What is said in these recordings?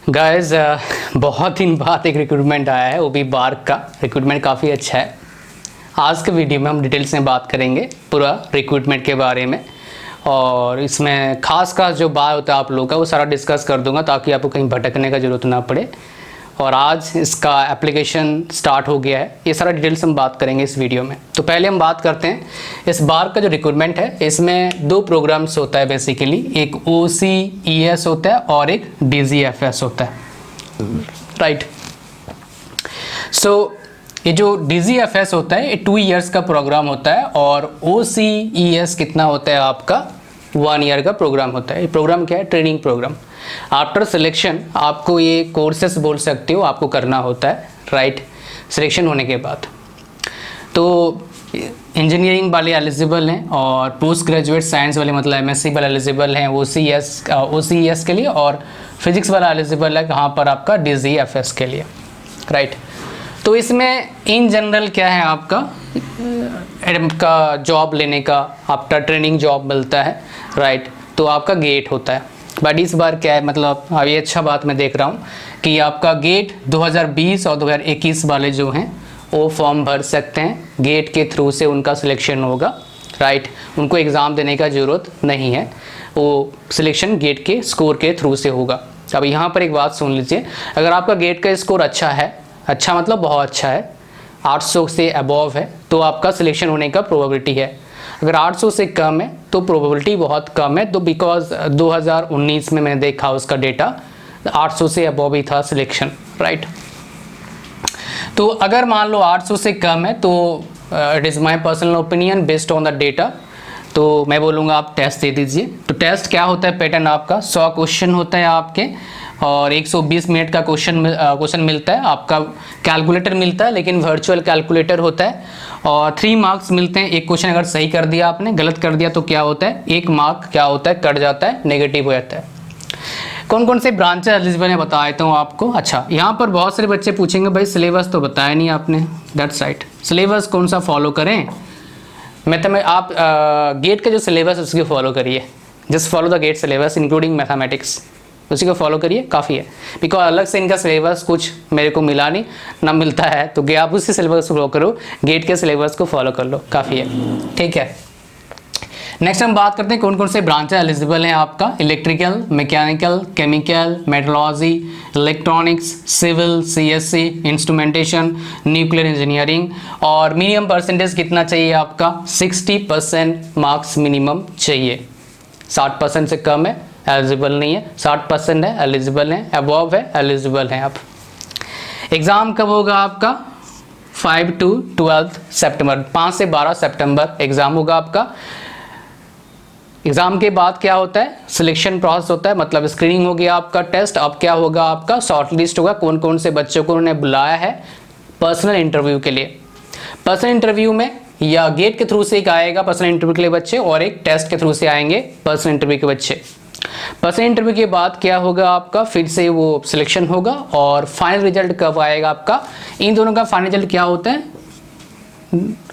Guys बहुत दिन बाद एक रिक्रूटमेंट आया है, वो भी बार्क का। रिक्रूटमेंट काफ़ी अच्छा है। आज के वीडियो में हम डिटेल्स में बात करेंगे पूरा रिक्रूटमेंट के बारे में, और इसमें खास जो बात होता है आप लोगों का वो सारा डिस्कस कर दूंगा ताकि आपको कहीं भटकने का ज़रूरत ना पड़े। और आज इसका एप्लीकेशन स्टार्ट हो गया है, ये सारा डिटेल्स हम बात करेंगे इस वीडियो में। तो पहले हम बात करते हैं इस बार का जो रिक्रूटमेंट है, इसमें दो प्रोग्राम्स होता है बेसिकली। एक OCES होता है और एक DGFS होता है, राइट। सो ये जो DGFS होता है ये 2 इयर्स का प्रोग्राम होता है, और OCES कितना होता है आपका 1 ईयर का प्रोग्राम होता है। ये प्रोग्राम क्या है? Training programme. आफ्टर सिलेक्शन आपको ये कोर्सेस बोल सकते हो, आपको करना होता है, राइट। सिलेक्शन होने के बाद तो इंजीनियरिंग वाले एलिजिबल हैं, और पोस्ट ग्रेजुएट साइंस वाले मतलब MSc वाले एलिजिबल हैं OCES के लिए, और फिजिक्स वाला एलिजिबल है कहाँ पर आपका DGFS के लिए, राइट। तो इसमें इन जनरल क्या है आपका जॉब लेने का आफ्टर ट्रेनिंग जॉब मिलता है, राइट। तो आपका गेट होता है, बट इस बार क्या है मतलब अभी अच्छा बात मैं देख रहा हूँ कि आपका गेट 2020 और 2021 वाले जो हैं वो फॉर्म भर सकते हैं। गेट के थ्रू से उनका सिलेक्शन होगा, राइट। उनको एग्ज़ाम देने का ज़रूरत नहीं है, वो सिलेक्शन गेट के स्कोर के थ्रू से होगा। अब यहाँ पर एक बात सुन लीजिए, अगर आपका गेट का स्कोर अच्छा है, अच्छा मतलब बहुत अच्छा है, 800 से अबव है, तो आपका सिलेक्शन होने का प्रोबेबिलिटी है। अगर 800 से कम है तो प्रोबेबिलिटी बहुत कम है। तो बिकॉज 2019 में मैंने देखा उसका डेटा 800 से अबव ही था सिलेक्शन, राइट। तो अगर मान लो 800 से कम है तो it is my personal opinion based on the data, तो मैं बोलूँगा आप टेस्ट दे दीजिए। तो टेस्ट क्या होता है? पैटर्न आपका 100 क्वेश्चन होता है आपके, और 120 मिनट का क्वेश्चन मिलता है आपका। कैलकुलेटर मिलता है लेकिन वर्चुअल कैलकुलेटर होता है, और 3 मार्क्स मिलते हैं। एक क्वेश्चन अगर सही कर दिया आपने, गलत कर दिया तो क्या होता है? 1 मार्क क्या होता है? कट जाता है, नेगेटिव हो जाता है। कौन कौन से ब्रांचेस एलिजिबल है बता देता हूँ आपको। अच्छा, यहाँ पर बहुत सारे बच्चे पूछेंगे भाई सिलेबस तो बताया नहीं आपने। दैट्स राइट, सिलेबस कौन सा फॉलो करें? आप गेट का जो सिलेबस है उसको फॉलो करिए। Just follow the GATE syllabus including mathematics, उसी को फॉलो करिए, काफ़ी है। बिकॉज अलग से इनका सिलेबस कुछ मेरे को मिला नहीं, ना मिलता है, तो आप उसी सिलेबस को फॉलो करो, गेट के सिलेबस को फॉलो कर लो, काफ़ी है, ठीक है। नेक्स्ट हम बात करते हैं कौन कौन से ब्रांचेस एलिजिबल हैं आपका। Electrical, mechanical, chemical, metrology, electronics, civil, CSC, instrumentation, nuclear engineering. और मिनिमम परसेंटेज कितना चाहिए आपका? 60% मार्क्स मिनिमम चाहिए। 60% से कम है एलिजिबल नहीं है, 60% है एलिजिबल है, अबव है एलिजिबल हैं आप। एग्ज़ाम कब होगा आपका? 5 to 12 सितंबर, 5 से 12 सितंबर एग्ज़ाम होगा आपका। एग्ज़ाम के बाद क्या होता है? सिलेक्शन प्रोसेस होता है, मतलब स्क्रीनिंग हो गया आपका, टेस्ट। अब क्या होगा आपका? शॉर्ट लिस्ट होगा, कौन कौन से बच्चों को उन्होंने बुलाया है पर्सनल इंटरव्यू के लिए। पर्सनल इंटरव्यू में या गेट के थ्रू से एक आएगा पर्सनल इंटरव्यू के लिए बच्चे, और एक टेस्ट के थ्रू से आएंगे पर्सनल इंटरव्यू के बच्चे। पर्सनल इंटरव्यू के बाद क्या होगा आपका? फिर से वो सिलेक्शन होगा, और फाइनल रिजल्ट कब आएगा आपका? इन दोनों का फाइनल रिजल्ट क्या होता है?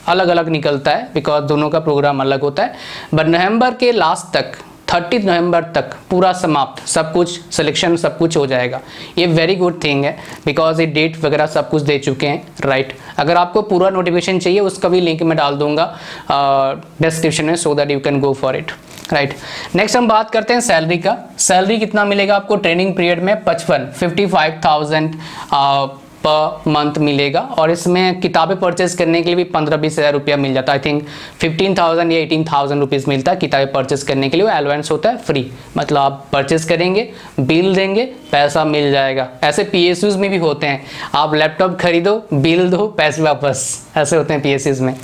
अलग अलग निकलता है, बिकॉज दोनों का प्रोग्राम अलग होता है। बट नवंबर के लास्ट तक, 30 नवंबर तक पूरा समाप्त, सब कुछ सिलेक्शन सब कुछ हो जाएगा। ये वेरी गुड थिंग है, बिकॉज ये डेट वगैरह सब कुछ दे चुके हैं, राइट। अगर आपको पूरा नोटिफिकेशन चाहिए उसका भी लिंक मैं डाल दूंगा डिस्क्रिप्शन में, सो that you can go for it, right. Next हम बात करते हैं सैलरी का। सैलरी कितना मिलेगा आपको ट्रेनिंग पीरियड में? 55,000 पर मंथ मिलेगा, और इसमें किताबें परचेज करने के लिए भी 15-20 हज़ार रुपया मिल जाता है। आई थिंक 15,000 या 18,000 रुपीज़ मिलता है किताबें परचेज करने के लिए। वो अलाउंस होता है फ्री, मतलब आप परचेज करेंगे, बिल देंगे, पैसा मिल जाएगा। ऐसे PSUs में भी होते हैं, आप लैपटॉप खरीदो, बिल दो, पैसे वापस, ऐसे होते हैं PSUs में।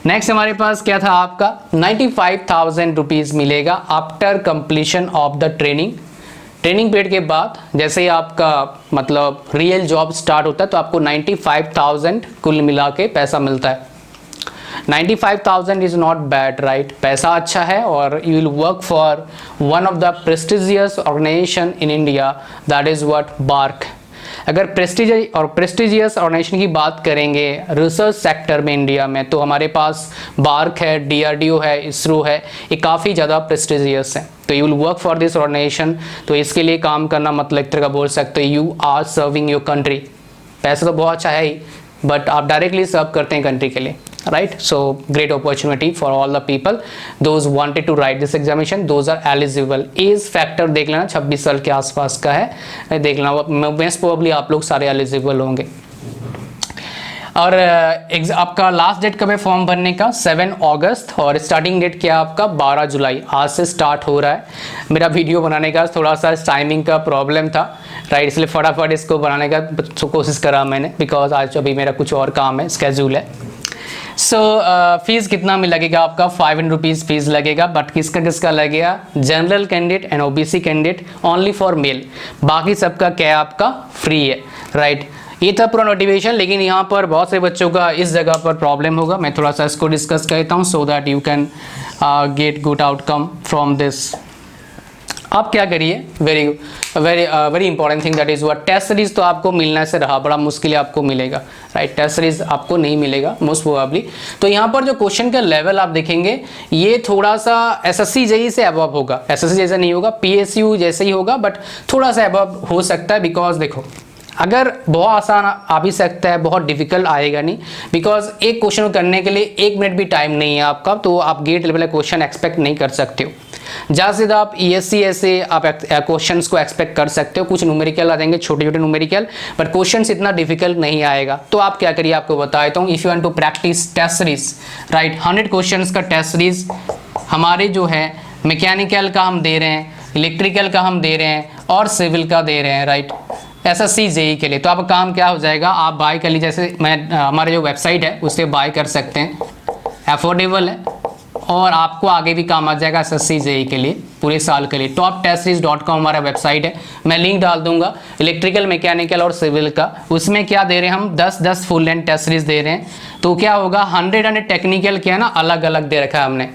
नेक्स्ट हमारे पास क्या था आपका? 95,000 रुपीज़ मिलेगा after completion of the training. Training period के बाद जैसे ही आपका मतलब रियल जॉब स्टार्ट होता है तो आपको 95,000 कुल मिला के पैसा मिलता है। 95,000 इज़ नॉट बैड, राइट। पैसा अच्छा है, और you will work for one of the prestigious organization in India, that is what BARC. अगर प्रेस्टिजियस ऑर्गेनाइजेशन की बात करेंगे रिसर्च सेक्टर में इंडिया में, तो हमारे पास बार्क है, DRDO है, इसरो है, ये काफ़ी ज़्यादा प्रेस्टिजियस है। तो you will work for this organization, तो इसके लिए काम करना मतलब एक तरह का बोल सकते हो you are serving your country. पैसा तो बहुत अच्छा है ही, बट आप डायरेक्टली सर्व करते हैं कंट्री के लिए, right. So great opportunity for all the people those wanted to write this examination, those are eligible. Age factor देख लेना 26 साल के आसपास का है, देख लेना, मोस्ट प्रोबेबली आप लोग सारे एलिजिबल होंगे। और आपका लास्ट डेट कब है फॉर्म भरने का? 7 अगस्त, और स्टार्टिंग डेट क्या है आपका? 12 जुलाई। आज से स्टार्ट हो रहा है। मेरा वीडियो बनाने का थोड़ा सा टाइमिंग का प्रॉब्लम था, राइट, इसलिए फटाफट इसको बनाने का कोशिश करा मैंने, बिकॉज आज अभी मेरा कुछ और काम है, स्केड्यूल है। सो फीस कितना में लगेगा आपका? 500 रुपीज़ फीस लगेगा, बट किसका लगेगा? General candidate and OBC candidate, only for male. बाकी सबका क्या है आपका? फ्री है, राइट। ये था पूरा नोटिफिकेशन, लेकिन यहाँ पर बहुत से बच्चों का इस जगह पर प्रॉब्लम होगा। मैं थोड़ा सा इसको डिस्कस करता हूँ so that you can get good outcome from this. आप क्या करिए, very important thing that is what test series तो आपको मिलना से रहा, बड़ा मुश्किल है आपको मिलेगा, राइट। टेस्ट सीरीज आपको नहीं मिलेगा मोस्ट प्रोबेबली। तो यहाँ पर जो क्वेश्चन का लेवल आप देखेंगे, ये थोड़ा सा SSC JEE से अबव होगा। SSC जैसा नहीं होगा, PSU जैसे ही होगा, बट थोड़ा सा अबव हो सकता है। बिकॉज देखो, अगर बहुत आसान आ भी सकता है, बहुत डिफिकल्ट आएगा नहीं, बिकॉज एक क्वेश्चन करने के लिए 1 मिनट भी टाइम नहीं है आपका, तो आप गेट लेवल क्वेश्चन एक्सपेक्ट नहीं कर सकते हो। ज़्यादा से ज़्यादा आप ESC ऐसे आप क्वेश्चंस को एक्सपेक्ट कर सकते हो, कुछ न्यूमेरिकल आ जाएंगे, छोटे छोटे न्यूमेरिकल, बट क्वेश्चंस इतना डिफिकल्ट नहीं आएगा। तो आप क्या करिए, आपको बता देता हूँ। If you want to practice test series, right, 100 questions का टेस्ट सीरीज हमारे जो है मैकेनिकल का हम दे रहे हैं, इलेक्ट्रिकल का हम दे रहे हैं, और सिविल का दे रहे हैं, राइट, SSC JEE के लिए। तो आपका काम क्या हो जाएगा, आप बाय कर लीजिए, जैसे मैं हमारे जो वेबसाइट है उससे बाय कर सकते हैं, अफोर्डेबल है, और आपको आगे भी काम आ जाएगा SSC JEE के लिए पूरे साल के लिए। toptestseries.com हमारा वेबसाइट है, मैं लिंक डाल दूंगा। इलेक्ट्रिकल, मैकेनिकल और सिविल का, उसमें क्या दे रहे हैं हम? 10 फुल लेंथ टेस्ट सीरीज दे रहे हैं। तो क्या होगा, 100 टेक्निकल क्या है ना, अलग अलग दे रखा है हमने,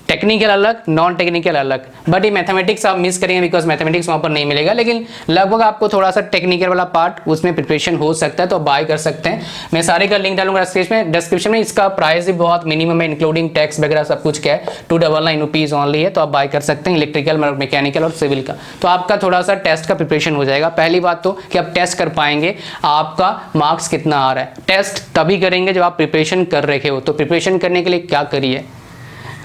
टेक्निकल अलग, नॉन टेक्निकल अलग। बट ये मैथमेटिक्स आप मिस करेंगे, बिकॉज मैथमेटिक्स वहाँ पर नहीं मिलेगा, लेकिन लगभग आपको थोड़ा सा टेक्निकल वाला पार्ट उसमें प्रिपरेशन हो सकता है, तो आप बाय कर सकते हैं। मैं सारे का लिंक डालूंगा डिस्क्रिप्शन में। इसका प्राइस भी बहुत मिनिमम है, इंक्लूडिंग टैक्स वगैरह सब कुछ क्या है, 299 रुपीज़ ओनली है। तो आप बाय कर सकते हैं इलेक्ट्रिकल, मैकेनिकल और सिविल का। तो आपका थोड़ा सा टेस्ट का प्रिपरेशन हो जाएगा। पहली बात तो कि आप टेस्ट कर पाएंगे, आपका मार्क्स कितना आ रहा है। टेस्ट तभी करेंगे जब आप प्रिपरेशन कर रखे हो। तो प्रिपरेशन करने के लिए क्या करिए,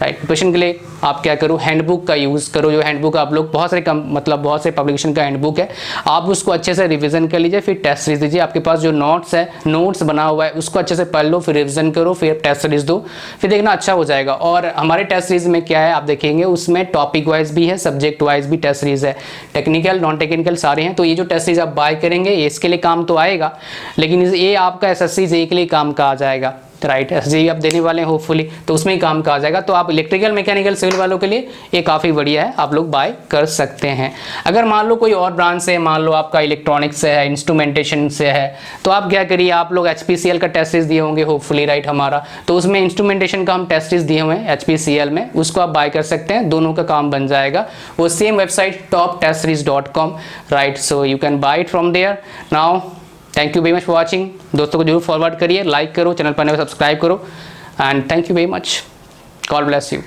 राइट, प्रिपरेशन के लिए आप क्या करो, हैंडबुक का यूज़ करो। जो हैंडबुक आप लोग बहुत से पब्लिकेशन का हैंडबुक है, आप उसको अच्छे से रिवीजन कर लीजिए, फिर टेस्ट सीरीज दीजिए। आपके पास जो नोट्स बना हुआ है उसको अच्छे से पढ़ लो, फिर रिवीजन करो, फिर टेस्ट सीरीज दो, फिर देखना अच्छा हो जाएगा। और हमारे टेस्ट सीरीज में क्या है आप देखेंगे, उसमें टॉपिक वाइज भी है, सब्जेक्ट वाइज भी टेस्ट सीरीज है, टेक्निकल नॉन टेक्निकल सारे हैं। तो ये जो टेस्ट सीरीज आप बाय करेंगे, इसके लिए काम तो आएगा, लेकिन ये आपका SSC JEE के लिए काम का आ जाएगा, राइट। SSC आप देने वाले हैं होपफुली, तो उसमें ही काम का आ जाएगा। तो आप इलेक्ट्रिकल, मैकेनिकल, सिविल वालों के लिए ये काफ़ी बढ़िया है, आप लोग बाय कर सकते हैं। अगर मान लो कोई और ब्रांच से, मान लो आपका इलेक्ट्रॉनिक्स से है, इंस्ट्रूमेंटेशन से है, तो आप क्या करिए, आप लोग HPCL का टेस्ट सीरीज दिए होंगे होपफुली, राइट, हमारा। तो उसमें इंस्ट्रूमेंटेशन का हम टेस्ट सीरीज दिए हुए हैं HPCL में, उसको आप बाय कर सकते हैं, दोनों का काम बन जाएगा। वो same website toptestseries.com, right, so you can buy it from there now. Thank you very much for watching. दोस्तों को जरूर फॉरवर्ड करिए, लाइक करो, चैनल पर सब्सक्राइब करो, and thank you very much. God bless you.